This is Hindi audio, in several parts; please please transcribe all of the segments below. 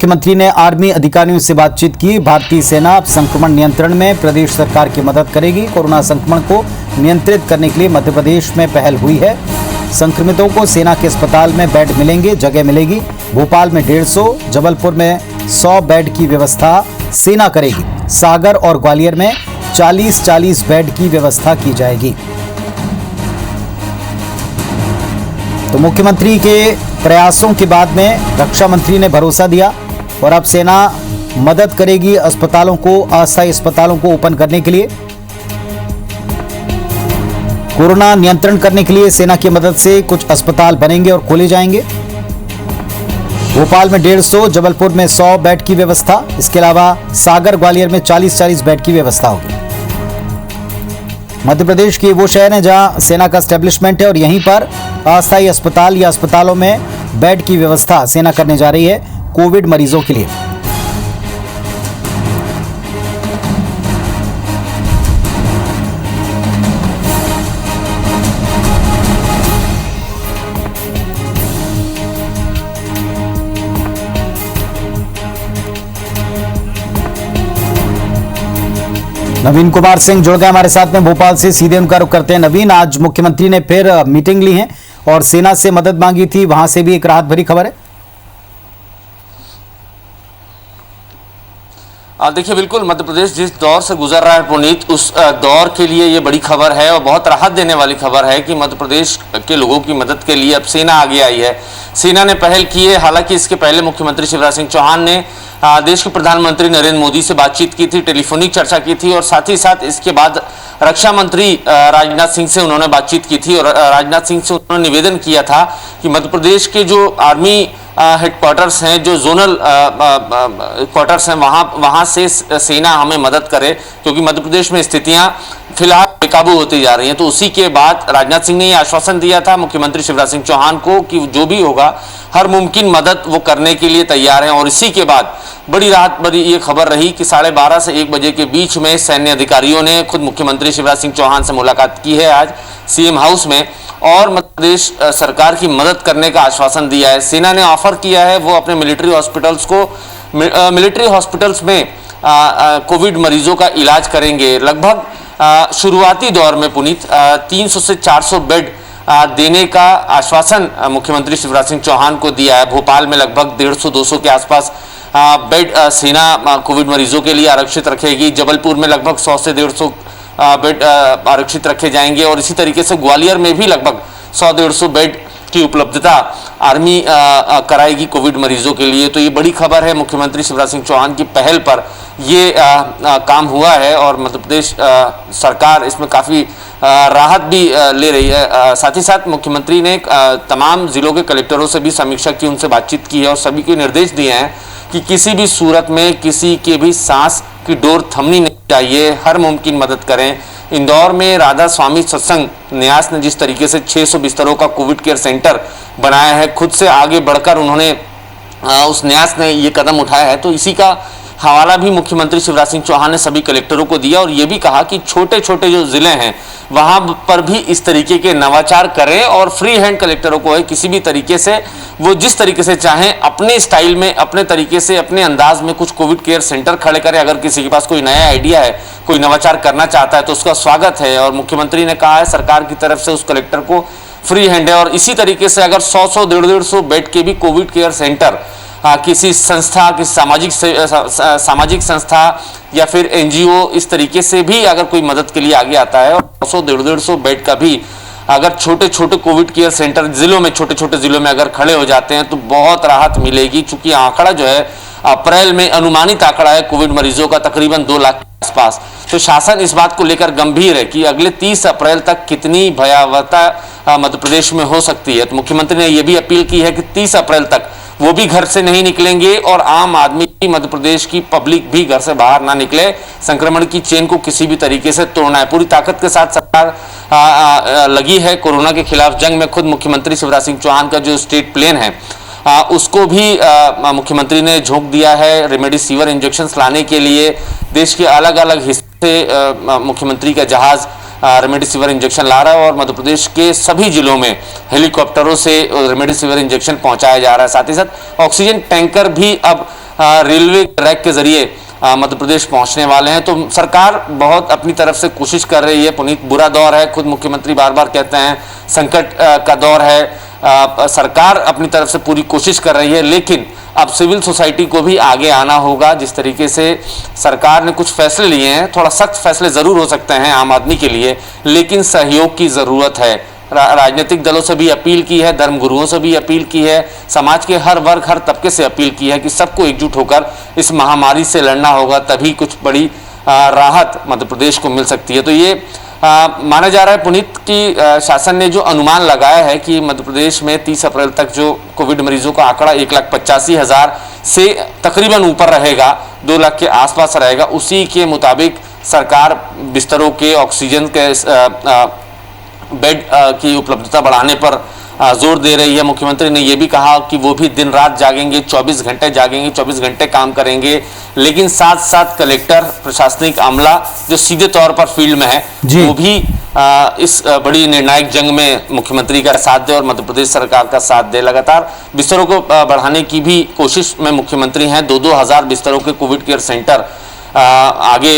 मुख्यमंत्री ने आर्मी अधिकारियों से बातचीत की। भारतीय सेना अब संक्रमण नियंत्रण में प्रदेश सरकार की मदद करेगी। कोरोना संक्रमण को नियंत्रित करने के लिए मध्य प्रदेश में पहल हुई है। संक्रमितों को सेना के अस्पताल में बेड मिलेंगे, जगह मिलेगी। भोपाल में 150, जबलपुर में 100 बेड की व्यवस्था सेना करेगी। सागर और ग्वालियर में 40-40 बेड की व्यवस्था की जाएगी। तो मुख्यमंत्री के प्रयासों के बाद में रक्षा मंत्री ने भरोसा दिया और अब सेना मदद करेगी अस्पतालों को, अस्थायी अस्पतालों को ओपन करने के लिए। कोरोना नियंत्रण करने के लिए सेना की मदद से कुछ अस्पताल बनेंगे और खोले जाएंगे। भोपाल में 150, जबलपुर में 100 बेड की व्यवस्था। इसके अलावा सागर ग्वालियर में 40-40 बेड की व्यवस्था होगी। मध्य प्रदेश के वो शहर हैं जहां सेना का एस्टेब्लिशमेंट है और यहीं पर अस्थायी अस्पताल या अस्पतालों में बेड की व्यवस्था सेना करने जा रही है कोविड मरीजों के लिए। नवीन कुमार सिंह जुड़ गए हमारे साथ में भोपाल से, सीधे उनका रुख करते हैं। नवीन, आज मुख्यमंत्री ने फिर मीटिंग ली है और सेना से मदद मांगी थी, वहां से भी एक राहत भरी खबर है। देखिए, बिल्कुल मध्य प्रदेश जिस दौर से गुजर रहा है पुनीत, उस दौर के लिए ये बड़ी खबर है और बहुत राहत देने वाली खबर है कि मध्य प्रदेश के लोगों की मदद के लिए अब सेना आगे आई है। सेना ने पहल की है। हालांकि इसके पहले मुख्यमंत्री शिवराज सिंह चौहान ने देश के प्रधानमंत्री नरेंद्र मोदी से बातचीत की थी, टेलीफोनिक चर्चा की थी और साथ ही साथ इसके बाद रक्षा मंत्री राजनाथ सिंह से उन्होंने बातचीत की थी और राजनाथ सिंह से उन्होंने निवेदन किया था कि मध्य प्रदेश के जो आर्मी हेडक्वार्टर्स हैं, जो जोनल क्वार्टर्स हैं, वहाँ से सेना हमें मदद करे, क्योंकि मध्य प्रदेश में स्थितियां फिलहाल बेकाबू होती जा रही हैं। तो उसी के बाद राजनाथ सिंह ने यह आश्वासन दिया था मुख्यमंत्री शिवराज सिंह चौहान को कि जो भी होगा हर मुमकिन मदद वो करने के लिए तैयार हैं। और इसी के बाद बड़ी राहत भरी ये खबर रही कि 12:30 से 1 बजे के बीच में सैन्य अधिकारियों ने खुद मुख्यमंत्री शिवराज सिंह चौहान से मुलाकात की है आज सीएम हाउस में और मध्य प्रदेश सरकार की मदद करने का आश्वासन दिया है। सेना ने ऑफर किया है वो अपने मिलिट्री हॉस्पिटल्स में कोविड मरीजों का इलाज करेंगे। लगभग शुरुआती दौर में पुनीत 300 से 400 बेड देने का आश्वासन मुख्यमंत्री शिवराज सिंह चौहान को दिया है। भोपाल में लगभग 150-200 के आसपास बेड सेना कोविड मरीजों के लिए आरक्षित रखेगी। जबलपुर में लगभग 100 से 150 बेड आरक्षित रखे जाएंगे और इसी तरीके से ग्वालियर में भी लगभग 100-150 बेड की उपलब्धता आर्मी कराएगी कोविड मरीजों के लिए। तो ये बड़ी खबर है, मुख्यमंत्री शिवराज सिंह चौहान की पहल पर ये काम हुआ है और मध्य प्रदेश सरकार इसमें काफ़ी राहत भी ले रही है। साथ ही साथ मुख्यमंत्री ने तमाम जिलों के कलेक्टरों से भी समीक्षा की, उनसे बातचीत की है और सभी को निर्देश दिए हैं कि किसी भी सूरत में किसी के भी सांस की डोर थमनी नहीं चाहिए, हर मुमकिन मदद करें। इंदौर में राधा स्वामी सत्संग न्यास ने जिस तरीके से 600 बिस्तरों का कोविड केयर सेंटर बनाया है, खुद से आगे बढ़कर उन्होंने उस न्यास ने ये कदम उठाया है, तो इसी का हवाला भी मुख्यमंत्री शिवराज सिंह चौहान ने सभी कलेक्टरों को दिया और ये भी कहा कि छोटे छोटे जो जिले हैं वहां पर भी इस तरीके के नवाचार करें और फ्री हैंड कलेक्टरों को है किसी भी तरीके से वो जिस तरीके से चाहें अपने स्टाइल में, अपने तरीके से, अपने अंदाज में कुछ कोविड केयर सेंटर खड़े करें। अगर किसी के पास कोई नया आइडिया है, कोई नवाचार करना चाहता है तो उसका स्वागत है और मुख्यमंत्री ने कहा है सरकार की तरफ से उस कलेक्टर को फ्री हैंड है। और इसी तरीके से अगर 100-100, 150-150 बेड के भी कोविड केयर सेंटर किसी संस्था, किसी सामाजिक संस्था या फिर एनजीओ इस तरीके से भी अगर कोई मदद के लिए आगे आता है और 100-150 बेड का भी अगर छोटे छोटे कोविड केयर सेंटर जिलों में, छोटे छोटे जिलों में अगर खड़े हो जाते हैं तो बहुत राहत मिलेगी। चूंकि आंकड़ा जो है अप्रैल में अनुमानित आंकड़ा है कोविड मरीजों का तकरीबन 2 लाख के आसपास। तो शासन इस बात को लेकर गंभीर है कि अगले 30 अप्रैल तक कितनी भयावहता मध्य प्रदेश में हो सकती है। तो मुख्यमंत्री ने यह भी अपील की है कि 30 अप्रैल तक वो भी घर से नहीं निकलेंगे और आम आदमी, मध्य प्रदेश की पब्लिक भी घर से बाहर ना निकले। संक्रमण की चेन को किसी भी तरीके से तोड़ना है। पूरी ताकत के साथ सरकार लगी है कोरोना के खिलाफ जंग में। खुद मुख्यमंत्री शिवराज सिंह चौहान का जो स्टेट प्लेन है उसको भी मुख्यमंत्री ने झोंक दिया है रेमडेसिविर इंजेक्शंस लाने के लिए। देश के अलग अलग हिस्से से मुख्यमंत्री का जहाज रेमडेसिविर इंजेक्शन ला रहा है और मध्य प्रदेश के सभी जिलों में हेलीकॉप्टरों से रेमडेसिविर इंजेक्शन पहुंचाया जा रहा है। साथ ही साथ ऑक्सीजन टैंकर भी अब रेलवे ट्रैक के जरिए मध्य प्रदेश पहुंचने वाले हैं। तो सरकार बहुत अपनी तरफ से कोशिश कर रही है। पुनीत, बुरा दौर है, खुद मुख्यमंत्री बार बार कहते हैं संकट का दौर है। सरकार अपनी तरफ से पूरी कोशिश कर रही है, लेकिन अब सिविल सोसाइटी को भी आगे आना होगा। जिस तरीके से सरकार ने कुछ फैसले लिए हैं, थोड़ा सख्त फैसले जरूर हो सकते हैं आम आदमी के लिए, लेकिन सहयोग की जरूरत है। राजनीतिक दलों से भी अपील की है, धर्मगुरुओं से भी अपील की है, समाज के हर वर्ग हर तबके से अपील की है कि सबको एकजुट होकर इस महामारी से लड़ना होगा, तभी कुछ बड़ी राहत मध्य प्रदेश को मिल सकती है। तो ये माना जा रहा है पुनीत कि शासन ने जो अनुमान लगाया है कि मध्य प्रदेश में 30 अप्रैल तक जो कोविड मरीजों का आंकड़ा 1,85,000 से तकरीबन ऊपर रहेगा, 2 लाख के आसपास रहेगा, उसी के मुताबिक सरकार बिस्तरों के, ऑक्सीजन के, बेड की उपलब्धता बढ़ाने पर जोर दे रही है। मुख्यमंत्री ने यह भी कहा कि वो भी दिन रात जागेंगे, 24 घंटे जागेंगे, 24 घंटे काम करेंगे, लेकिन साथ साथ कलेक्टर, प्रशासनिक अमला जो सीधे तौर पर फील्ड में है, वो भी इस बड़ी निर्णायक जंग में मुख्यमंत्री का साथ दे और मध्य प्रदेश सरकार का साथ दे। लगातार बिस्तरों को बढ़ाने की भी कोशिश में मुख्यमंत्री हैं। 2-2 हज़ार बिस्तरों के कोविड केयर सेंटर आगे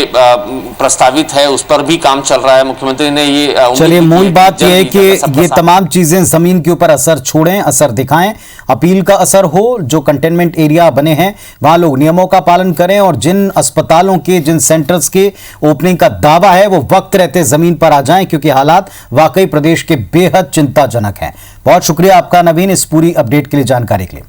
प्रस्तावित है, उस पर भी काम चल रहा है। मुख्यमंत्री ने ये चलिए, मूल बात यह है कि ये तमाम चीजें जमीन के ऊपर असर छोड़ें, असर दिखाएं, अपील का असर हो। जो कंटेनमेंट एरिया बने हैं वहां लोग नियमों का पालन करें, और जिन अस्पतालों के, जिन सेंटर्स के ओपनिंग का दावा है वो वक्त रहते जमीन पर आ जाएं, क्योंकि हालात वाकई प्रदेश के बेहद चिंताजनक हैं। बहुत शुक्रिया आपका नवीन, इस पूरी अपडेट के लिए, जानकारी के लिए।